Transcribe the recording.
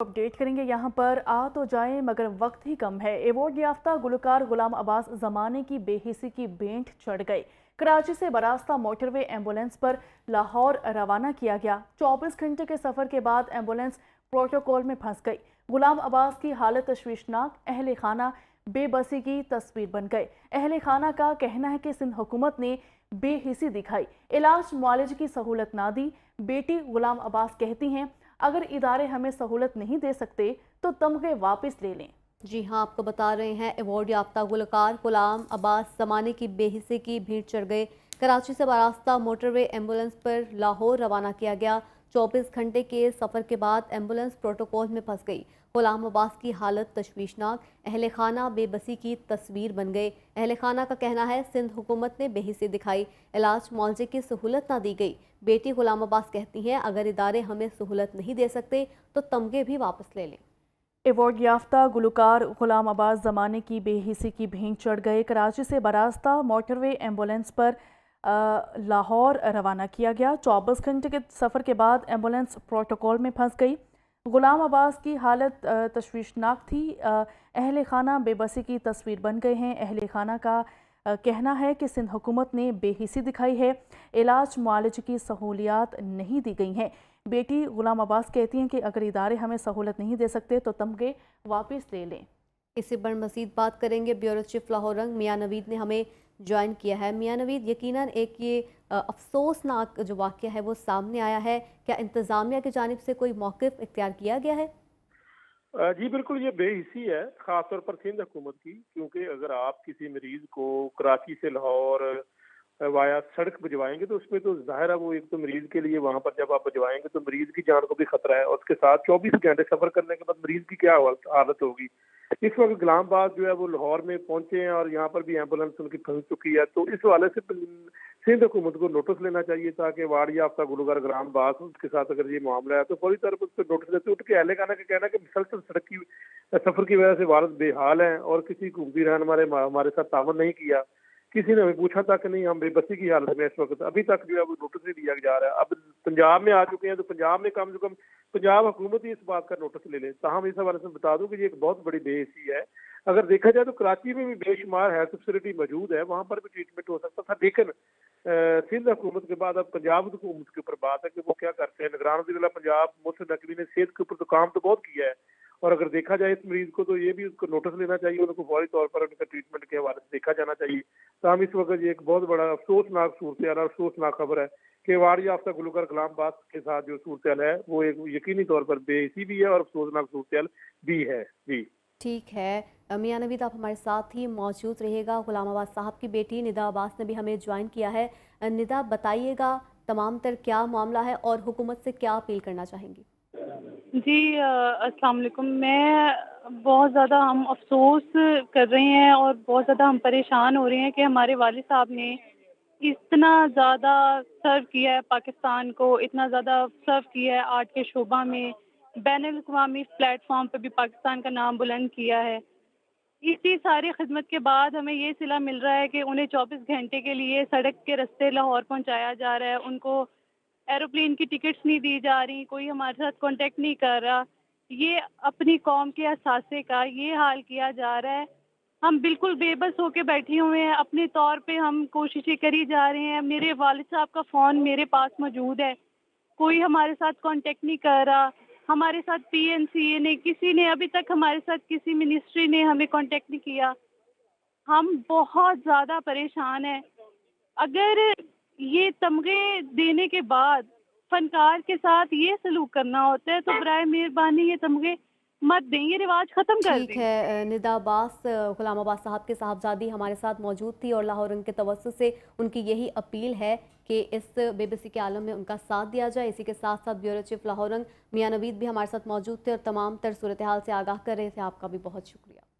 Update करेंगे। यहाँ पर आ तो जाएं मगर वक्त ही कम है। एवॉर्ड याफ्ता गुलकार गुलाम अब्बास जमाने की बेहिसी की भेंट चढ़ गई। कराची से बरास्ता मोटरवे एम्बुलेंस पर लाहौर रवाना किया गया। 24 घंटे के सफर के बाद एम्बुलेंस प्रोटोकॉल में फंस गई। गुलाम अब्बास की हालत तशवीशनाक, अहले खाना बेबसी की तस्वीर बन गए। अहले खाना का कहना है कि सिंध हुकूमत ने बेहिसी दिखाई, इलाज मुआलजे की सहूलत ना दी। बेटी गुलाम अब्बास कहती हैं, अगर इदारे हमें सहूलत नहीं दे सकते तो तमगे वापस ले लें। जी हाँ, आपको बता रहे हैं एवॉर्ड याफ्ता गुलकार गुलाम अब्बास जमाने की बेहिसी की भीड़ चढ़ गए। कराची से बरास्ता मोटरवे एम्बुलेंस पर लाहौर रवाना किया गया। 24 घंटे के सफ़र के बाद एम्बुलेंस प्रोटोकॉल में फंस गई। गुलाम अब्बास की हालत तशवीशनाक, अहले खाना बेबसी की तस्वीर बन गए। अहले खाना का कहना है सिंध हुकूमत ने बेहिसी दिखाई, इलाज मुआलजे की सहूलत ना दी गई। बेटी गुलाम अब्बास कहती हैं, अगर इदारे हमें सहूलत नहीं दे सकते तो तमगे भी वापस ले लें। एवॉर्ड याफ्ता गुलकार गुलाम अब्बास जमाने की बेहिसी की भेंट चढ़ गए। कराची से बरास्ता मोटरवे एम्बुलेंस पर लाहौर रवाना किया गया। 24 घंटे के सफ़र के बाद एम्बुलेंस प्रोटोकॉल में फंस गई। गुलाम अब्बास की हालत तशवीशनाक थी। अहले खाना बेबसी की तस्वीर बन गए हैं। अहले खाना का कहना है कि सिंध हुकूमत ने बेहिसी दिखाई है, इलाज मुआलजे की सहूलियात नहीं दी गई हैं। बेटी गुलाम अब्बास कहती हैं कि अगर इदारे हमें सहूलत नहीं दे सकते तो तमगे वापस ले लें। इसी पर मज़ीद बात करेंगे। ब्यूरो चीफ लाहौर मियां नवीद ने हमें ज्वाइन किया है। मियां नवीद, यकीनन एक ये अफसोसनाक जो वाक़या है वो सामने आया है, क्या इंतज़ामिया की जानिब से कोई मौक़िफ़ इख्तियार किया गया है? जी बिल्कुल, ये बेहिसी है खासतौर पर सिंध हुकूमत की, क्योंकि अगर आप किसी मरीज को कराची से लाहौर वाया सड़क भिजवाएंगे तो उसमें तो जाहिर है वो एक तो मरीज के लिए वहां पर जब आप भिजवाएंगे तो मरीज की जान को भी खतरा है, और उसके साथ 24 घंटे सफर करने के बाद मरीज की क्या हालत होगी। इस वक्त गुलाम अब्बास जो है वो लाहौर में पहुंचे हैं और यहाँ पर भी एम्बुलेंस उनकी फंस चुकी है। तो इस हवाले से सिंध हुकूमत को नोटिस लेना चाहिए ताकि वार्ड याफ्ता गुलकार गुलाम अब्बास उसके साथ अगर ये मामला है तो फौरी तौर पर उस पर नोटिस लेते। उठ के अहले खाना का कहना है कि मुसलसल सड़क की सफर की वजह से वारस बेहाल है और किसी हुकूमती रहनुमा हमारे साथ तावन नहीं किया, किसी ने हमें पूछा तक नहीं, हम बेबसी की हालत में इस वक्त अभी तक जो है वो नोटिस नहीं दिया जा रहा है। अब पंजाब में आ चुके हैं तो पंजाब में कम से कम पंजाब हुकूमत ही इस बात का नोटिस ले ले। ताहम इस हवाले से बता दूं कि ये एक बहुत बड़ी बेहिसी है। अगर देखा जाए तो कराची में भी बेशुमार हेल्थ फैसिलिटी मौजूद है, वहां पर भी ट्रीटमेंट हो सकता था, लेकिन सिंध हुकूमत के बाद अब पंजाब हुकूमत के ऊपर बात है कि वो क्या करते हैं। निगरान वज़ीर पंजाब मोहसिन नकवी ने सेहत के ऊपर तो काम तो बहुत किया है, और अगर देखा जाए इस मरीज को तो ये भी उसको नोटिस लेना चाहिए, उनको फौरी तौर पर उनका ट्रीटमेंट के हवाले से देखा जाना चाहिए। तो हम इस वक्त ये एक बहुत बड़ा अफसोसनाक सूरत और अफसोसनाक खबर है कि वार्ड याफ्ता गुलकार गुलाम अब्बास के साथ जो सूरत है वो एक यकीनी तौर पर बेहिसी भी है और अफसोसनाक सूरत भी है। जी ठीक है मियां नवीद, आप हमारे साथ ही मौजूद रहिएगा। गुलाम अब्बास साहब की बेटी निदा अब्बास ने भी हमें ज्वाइन किया है। निदा, बताइएगा तमाम तर क्या मामला है और हुकूमत से क्या अपील करना चाहेंगी? जी अस्सलाम वालेकुम। बहुत ज़्यादा हम अफ़सोस कर रहे हैं और बहुत ज़्यादा हम परेशान हो रहे हैं कि हमारे वालिद साहब ने इतना ज़्यादा सर्व किया है पाकिस्तान को, इतना ज़्यादा सर्व किया है आर्ट के शोबा में, बैनुल-अक़वामी प्लेटफॉर्म पे भी पाकिस्तान का नाम बुलंद किया है। इतनी सारी खिदमत के बाद हमें ये सिला मिल रहा है कि उन्हें 24 घंटे के लिए सड़क के रास्ते लाहौर पहुंचाया जा रहा है, उनको एरोप्लेन की टिकट्स नहीं दी जा रही, कोई हमारे साथ कांटेक्ट नहीं कर रहा। ये अपनी कौम के असासे का ये हाल किया जा रहा है। हम बिल्कुल बेबस होके बैठे हुए हैं, अपने तौर पे हम कोशिशें करी जा रहे हैं। मेरे वालिद साहब का फ़ोन मेरे पास मौजूद है, कोई हमारे साथ कांटेक्ट नहीं कर रहा। हमारे साथ पीएनसीए ने, किसी ने अभी तक हमारे साथ, किसी मिनिस्ट्री ने हमें कांटेक्ट नहीं किया। हम बहुत ज़्यादा परेशान हैं। अगर ये तमगे देने के बाद फनकार के साथ ये सलूक करना होता है तो बराए मेहरबानी ये तमगे मत दें, ये रिवाज ख़त्म कर ठीक दें। है निदा अब्बास, गुलाम अब्बास साहब के साहबजादी हमारे साथ मौजूद थी और लाहौर के तवज्जुह से उनकी यही अपील है कि इस बेबसी के आलम में उनका साथ दिया जाए। इसी के साथ साथ ब्यूरो चीफ लाहौर मियां नवीद भी हमारे साथ मौजूद थे और तमाम तर सूरत हाल से आगाह कर रहे थे। आपका भी बहुत शुक्रिया।